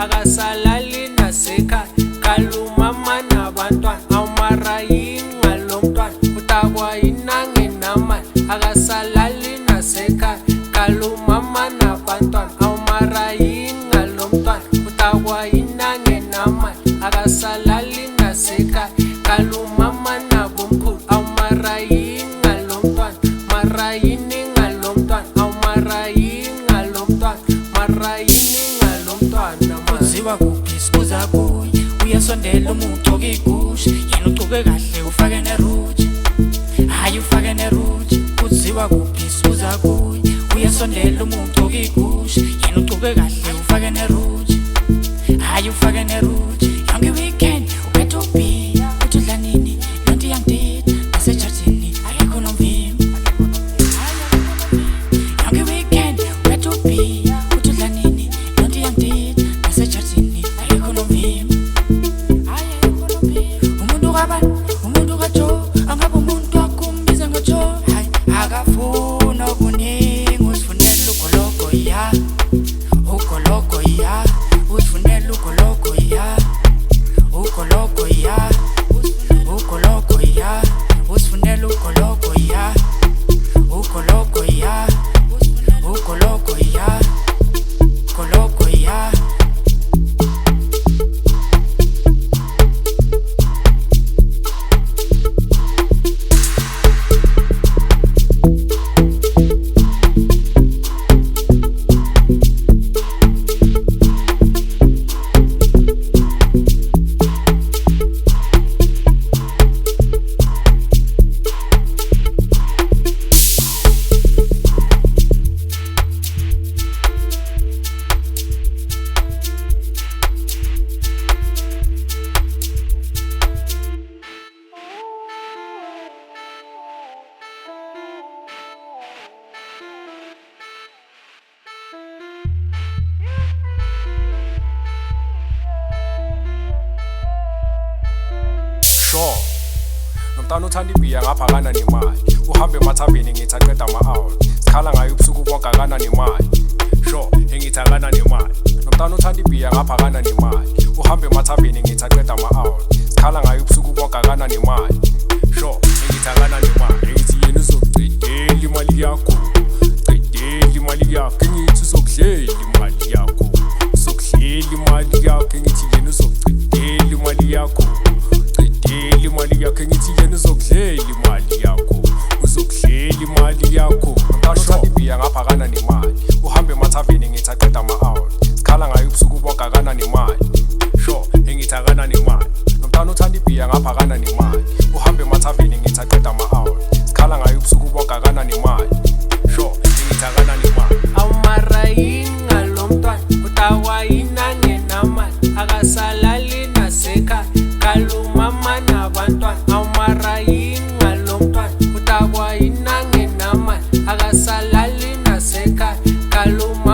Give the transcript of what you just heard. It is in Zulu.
akasalali nasekhaya, kalumama nabantwana, awumara yini ngalo mntwana, utakwa yini angenamali, akasalali nasekhaya, kalumama nabantwana, awumara yini ngalo mntwana, utakwa yini angenamali, akasalali nasekhaya, kalumama nabomkhulu, awumara yini ngalo mntwana, mara yini ngalo mntwana, awumara yini ngalo mntwana, mara yini ngalo mntwana. Uziwa kuphi sibuza kuye, uyasondela umuntu ogigusha, yena ugcoke kahle ufake neruji, hayi ufake neruji. Uziwa kuphi sibuza kuye, uyasondela umuntu ogigusha, yena ugcoke kahle ufake neruji, hayi ufake neruji. Yonke weekend ubetha ubhiya, uthi udla nini yonke iyangidida, nasejardini ayikho nomvimbi. Yonke weekend ubetha ubhiya, uthi udla nini yonke iyangidida, nasejardini ayikho nomvimbi. Umuntu kaBani, umuntu kaJoe, angabe umuntu akumbiza ngoJoe. Hayi akafuna okuningi, uzifunela ugologo ya, ugologo ya, uzifunela ugologo ya, ugologo ya, ugologo ya, uzifunela ugologo ya, ugologo ya, ugologo ya, ugologo ya. Sure, nomntana uthanda ibhiya ngapha akana nemali, uhambe emathambeni ngithi aqeda ama-hour, sikhala ngayo ubusuku bonke akana nemali. Sure, engithi akana nemali, nomntana uthanda ibhiya ngapha akana nemali, uhambe emathambeni ngithi aqeda ama-hour, sikhala ngayo ubusuku bonke akana nemali. Sure, engithi akana nemali, engithi yena uzokugcedela imali yakho, gcedela imali yakho, engithi uzokudlela imali yakho, uzokudlela imali yakho, engithi yena uzokugcedela imali yakho, imali yakho, engithi yena uzokudlela imali yakho, uzokudlela imali yakho. Nomntana uthanda ibhiya ngapha akana nemali, uhambe emathambeni ngithi aqeda ama-hour, sikhala ngayo ubusuku bonke akana nemali. Sure, engithi akana nemali, nomntana uthanda ibhiya ngapha akana nemali, uhambe emathambeni ngithi aqeda ama-hour, sikhala ngayo ubusuku bonke akana nemali. Sure, engithi akana nemali. Awumara yini ngalo mntwana, utakwa yini angenamali, akasalali nasekhaya, kalumama nabantwana, awumara yini ngalo mntwana, utakwa yini angenamali, akasalali nasekhaya, kalumama